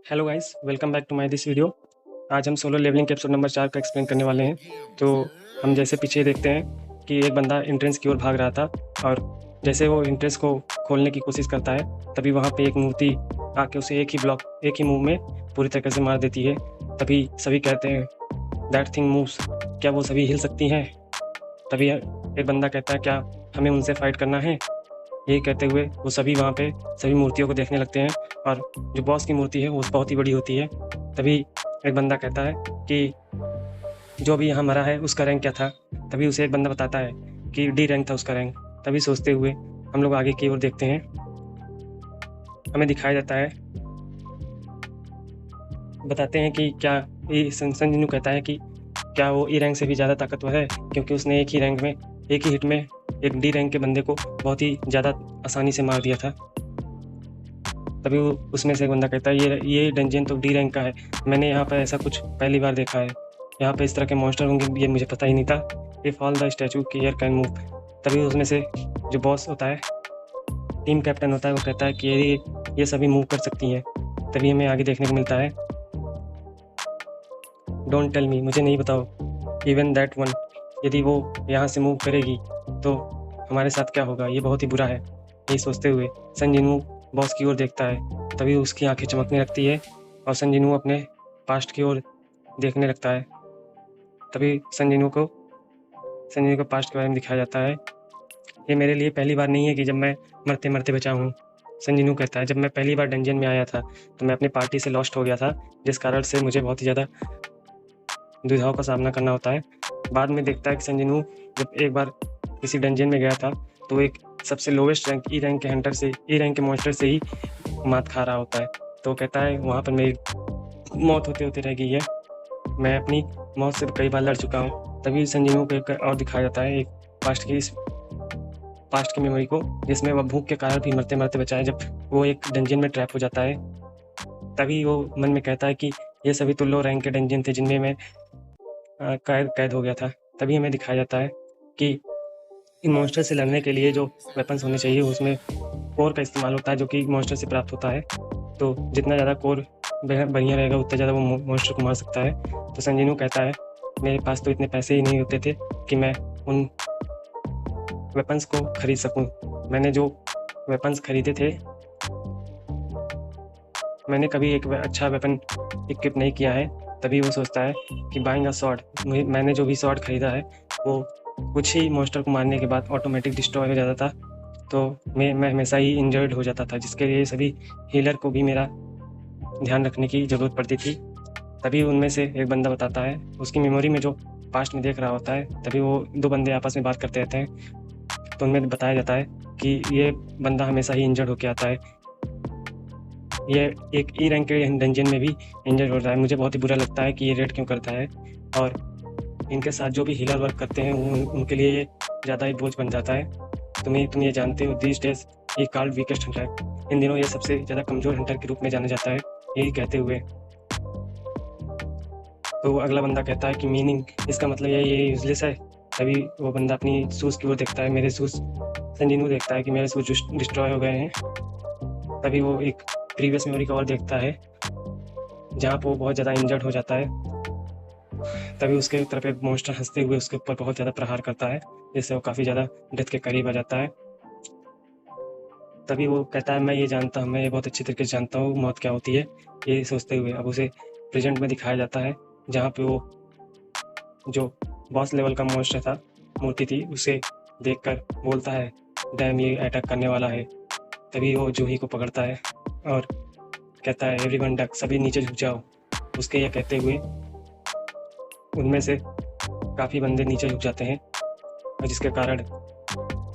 Hello guys, welcome back to my this video. आज हम Solo Leveling के episode number 4 का एक्सप्लेन करने वाले हैं। तो हम जैसे पीछे देखते हैं कि एक बंदा एंट्रेंस की ओर भाग रहा था और जैसे वो एंट्रेंस को खोलने की कोशिश करता है, तभी वहाँ पे एक मूर्ति आके उसे एक ही मूव में पूरी तरीके से मार देती है। तभी सभी कहते हैं, दैट थिंग मूव्स, क्या वो सभी हिल सकती हैं? तभी एक बंदा कहता है, क्या हमें उनसे फाइट करना है? यही कहते हुए वो सभी वहाँ पे सभी मूर्तियों को देखने लगते हैं और जो बॉस की मूर्ति है वो बहुत ही बड़ी होती है। तभी एक बंदा कहता है कि जो भी यहाँ मरा है उसका रैंक क्या था? तभी उसे एक बंदा बताता है कि डी रैंक था उसका रैंक। तभी सोचते हुए हम लोग आगे की ओर देखते हैं। हमें दिखाया जाता है, बताते हैं कि क्या ये संजू कहता है कि क्या वो ई रैंक से भी ज़्यादा ताकतवर है, क्योंकि उसने एक ही हिट में एक डी रैंक के बंदे को बहुत ही ज़्यादा आसानी से मार दिया था। तभी वो उसमें से एक बंदा कहता है, ये डंजन तो डी रैंक का है, मैंने यहाँ पर ऐसा कुछ पहली बार देखा है, यहाँ पे इस तरह के मॉन्स्टर होंगे ये मुझे पता ही नहीं था। If all the statue care can move. तभी उसमें से जो बॉस होता है, टीम कैप्टन होता है, वो कहता है कि ये सभी मूव कर सकती हैं। तभी हमें आगे देखने को मिलता है, डोंट टेल मी, मुझे नहीं बताओ, इवन दैट वन, यदि वो यहाँ से मूव करेगी तो हमारे साथ क्या होगा, ये बहुत ही बुरा है। यही सोचते हुए संजीनू बॉस की ओर देखता है। तभी उसकी आंखें चमकने लगती है और संजीनू अपने पास्ट की ओर देखने लगता है। तभी संजीनू को पास्ट के बारे में दिखाया जाता है। ये मेरे लिए पहली बार नहीं है कि जब मैं मरते मरते बचा हूँ। संजीनू कहता है, जब मैं पहली बार डंजन में आया था तो मैं अपनी पार्टी से लॉस्ट हो गया था, जिस कारण से मुझे बहुत ही ज़्यादा दुविधाओं का सामना करना होता है। बाद में देखता है कि संजीनू जब एक बार किसी डंजन में गया था तो एक सबसे लोवेस्ट रैंक ई रैंक के मॉन्स्टर से ही मात खा रहा होता है। तो कहता है, वहाँ पर मेरी मौत होते होते रह गई है, मैं अपनी मौत से कई बार लड़ चुका हूँ। तभी संजीनू को एक और दिखाया जाता है, एक पास्ट की मेमोरी को, जिसमें वह भूख के कारण भी मरते मरते बचा है, जब वो एक डंजन में ट्रैप हो जाता है। तभी वो मन में कहता है कि ये सभी तो लो रैंक के डंजन थे जिनमें मैं कैद हो गया था। तभी हमें दिखाया जाता है कि इन मॉन्स्टर से लड़ने के लिए जो वेपन्स होने चाहिए उसमें कोर का इस्तेमाल होता है, जो कि मॉन्स्टर से प्राप्त होता है। तो जितना ज़्यादा कोर बढ़िया रहेगा उतना ज़्यादा वो मॉन्स्टर को मार सकता है। तो संजीनू कहता है, मेरे पास तो इतने पैसे ही नहीं होते थे कि मैं उन वेपन्स को खरीद सकूं। मैंने जो वेपन्स खरीदे थे, मैंने कभी एक अच्छा वेपन इक्विप नहीं किया है। तभी वो सोचता है कि बाइंग अ स्वॉर्ड, मैंने जो भी स्वॉर्ड खरीदा है वो कुछ ही मॉन्स्टर को मारने के बाद ऑटोमेटिक डिस्ट्रॉय हो जाता था, तो मैं हमेशा ही इंजर्ड हो जाता था, जिसके लिए सभी हीलर को भी मेरा ध्यान रखने की ज़रूरत पड़ती थी। तभी उनमें से एक बंदा बताता है, उसकी मेमोरी में जो पास्ट में देख रहा होता है, तभी वो दो बंदे आपस में बात करते रहते हैं। तो उनमें बताया जाता है कि ये बंदा हमेशा ही इंजर्ड होकर आता है, ये एक ई रैंक के डंजन में भी इंजर्ड हो रहा है। मुझे बहुत ही बुरा लगता है कि ये रेड क्यों करता है, और इनके साथ जो भी हीलर वर्क करते हैं उनके लिए ये ज़्यादा ही बोझ बन जाता है। तुम ये जानते हो, दीज डेज ये कॉल्ड वीकेस्ट हंटर, इन दिनों ये सबसे ज़्यादा कमज़ोर हंटर के रूप में जाना जाता है। यही कहते हुए तो अगला बंदा कहता है कि मीनिंग, इसका मतलब ये यूजलेस है। तभी वो बंदा अपनी शूज़ की ओर देखता है, मेरे शूज़, संजीनू देखता है कि मेरे शूज़ डिस्ट्रॉय हो गए हैं। तभी वो एक प्रीवियस मेमोरी का और देखता है जहाँ पर वो बहुत ज़्यादा इंजर्ड हो जाता है। तभी उसके तरफ एक मॉन्स्टर हंसते हुए उसके ऊपर बहुत ज़्यादा प्रहार करता है, जिससे वो काफ़ी ज़्यादा डेथ के करीब आ जाता है। तभी वो कहता है, मैं ये जानता हूँ, मैं ये बहुत अच्छी तरीके से जानता हूँ मौत क्या होती है। ये सोचते हुए अब उसे प्रेजेंट में दिखाया जाता है, जहाँ पे वो जो बॉस लेवल का मॉन्स्टर था, मूर्ति थी, उसे देखकर बोलता है, डैम ये अटैक करने वाला है। तभी वो जूही को पकड़ता है और कहता है, एवरीवन डक, सभी नीचे झुक जाओ। उसके ये कहते हुए उनमें से काफ़ी बंदे नीचे झुक जाते हैं, और जिसके कारण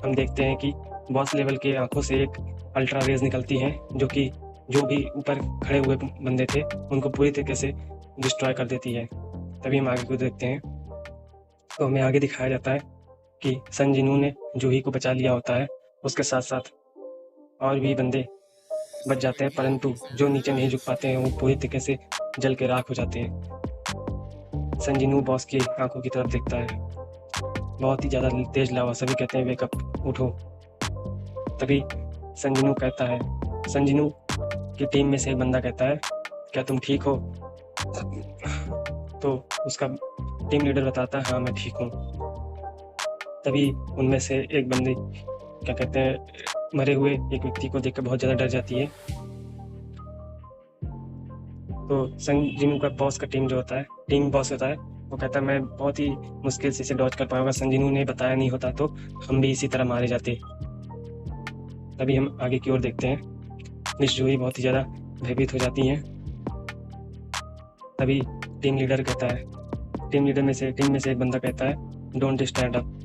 हम देखते हैं कि बॉस लेवल के आंखों से एक अल्ट्रा रेज निकलती हैं, जो भी ऊपर खड़े हुए बंदे थे उनको पूरी तरीके से डिस्ट्रॉय कर देती है। तभी हम आगे को देखते हैं, तो हमें आगे दिखाया जाता है कि संजीनू ने जूही को बचा लिया होता है, उसके साथ साथ और भी बंदे बच जाते हैं, परंतु जो नीचे नहीं झुक पाते हैं वो पूरी तरीके से जल के राख हो जाते हैं। संजीनू बॉस की आंखों की तरफ देखता है, बहुत ही ज़्यादा तेज लावा, सभी कहते हैं वेकअप, उठो। तभी संजीनू की टीम में से एक बंदा कहता है, क्या तुम ठीक हो? तो उसका टीम लीडर बताता है हाँ मैं ठीक हूँ। तभी उनमें से एक बंदी क्या कहते हैं मरे हुए एक व्यक्ति को देखकर बहुत ज़्यादा डर जाती है। तो संग जिनू का बॉस का टीम जो होता है, टीम बॉस होता है, वो कहता है मैं बहुत ही मुश्किल से इसे डॉज कर पाऊंगा, संजीनू ने बताया नहीं होता तो हम भी इसी तरह मारे जाते। तभी हम आगे की ओर देखते हैं। मिस जूही बहुत ही ज़्यादा भयभीत हो जाती हैं। तभी टीम लीडर कहता है, टीम में से एक बंदा कहता है don't stand up,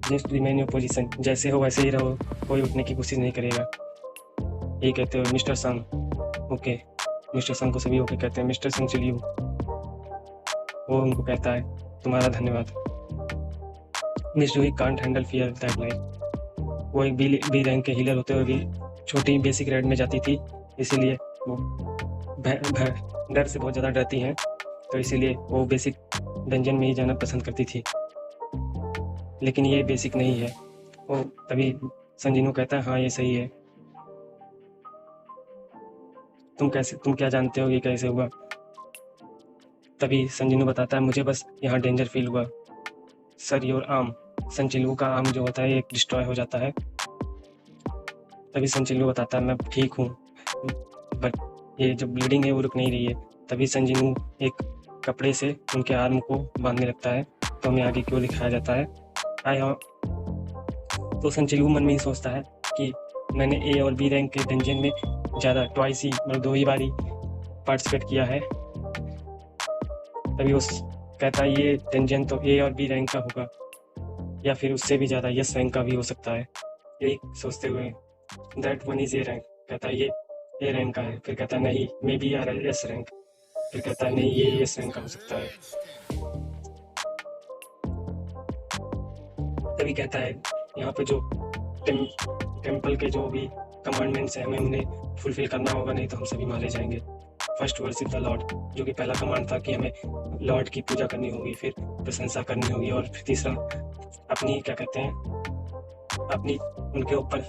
just remain your position, जैसे हो वैसे ही रहो, कोई उठने की कोशिश नहीं करेगा। ये कहते हो मिस्टर संग। ओके, मिस्टर संग को सभी ओके कहते हैं। मिस्टर संग चलिए, वो उनको कहता है तुम्हारा धन्यवाद। Miss Juhi can't handle fear that life, वो एक बी रैंक के हीलर होते हुए भी छोटी बेसिक रेड में जाती थी, इसीलिए वो डर से बहुत ज़्यादा डरती हैं, तो इसीलिए वो बेसिक डंजन में ही जाना पसंद करती थी। लेकिन ये बेसिक नहीं है। वो तभी संजीनू कहता है हाँ ये सही है, तुम क्या जानते हो ये कैसे हुआ? तभी संजीनू बताता है मुझे बस यहाँ डेंजर फील हुआ सर, योर आर्म। संचिलू का आर्म जो होता है एक डिस्ट्रॉय हो जाता है। तभी संचिलू बताता है मैं ठीक हूँ, बट ये जो ब्लीडिंग है वो रुक नहीं रही है। तभी संजीनू एक कपड़े से उनके आर्म को बांधने लगता है, तो हमें आगे क्यों दिखाया जाता है तो संचिलू मन में ही सोचता है कि मैंने ए और बी रैंक के डंजन में ज़्यादा ट्वाइस ही मतलब 2 ही बारी पार्टिसिपेट किया है। तभी उस कहता है ये डंजन तो ए और बी रैंक का होगा या फिर उससे भी ज़्यादा यस रैंक का भी हो सकता है। यही सोचते हुए that one is A rank, कहता है ये ए रैंक का है। फिर कहता है नहीं may be R S rank. फिर कहता है नहीं ये एस रैंक का हो सकता है। तभी कहता है यहाँ पे जो टेम्पल के जो भी कमांडमेंट्स हैं हमें उन्हें फुलफिल करना होगा, नहीं तो हम सभी मारे जाएंगे। फर्स्ट वर्शिप द लॉर्ड, जो कि पहला कमांड था कि हमें लॉर्ड की पूजा करनी होगी, फिर प्रशंसा करनी होगी, और फिर तीसरा अपनी क्या कहते हैं अपनी उनके ऊपर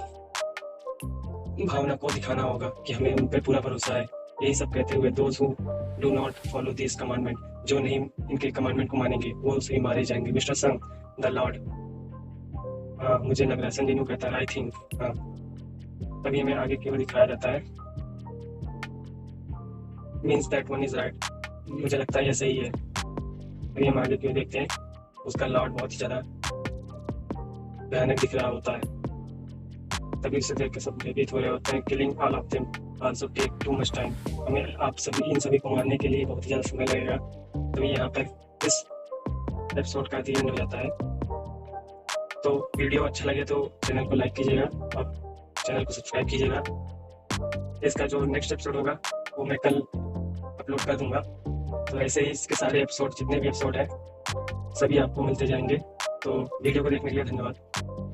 भावना को दिखाना होगा कि हमें उन पर पूरा भरोसा है। यही सब कहते हुए those who do not follow this commandment, जो नहीं इनके कमांडमेंट को मानेंगे वो सही मारे जाएंगे। मिस्टर संग द लॉर्ड, हाँ मुझे लग रहा है। संजीनू कहता है आई थिंक हाँ। तभी हमें आगे की ओर दिखाया जाता है means that one is right, मुझे लगता है ये सही है। तभी हम आगे की ओर देखते हैं उसका लॉर्ड बहुत ही ज़्यादा भयानक दिख रहा होता है। तभी उसे देख के सब भयभीत हो रहे होते हैं। Killing all of them also take too much time, हमें आप सभी इन सभी को मारने के लिए बहुत ही ज़्यादा समय लगेगा। तभी यहाँ पर इस एपिसोड का एंड हो जाता है। तो वीडियो अच्छा लगे तो चैनल को लाइक कीजिएगा और चैनल को सब्सक्राइब कीजिएगा। इसका जो नेक्स्ट एपिसोड होगा वो मैं कल अपलोड कर दूंगा। तो ऐसे ही इसके सारे एपिसोड जितने भी एपिसोड हैं सभी आपको मिलते जाएंगे। तो वीडियो को देखने के लिए धन्यवाद।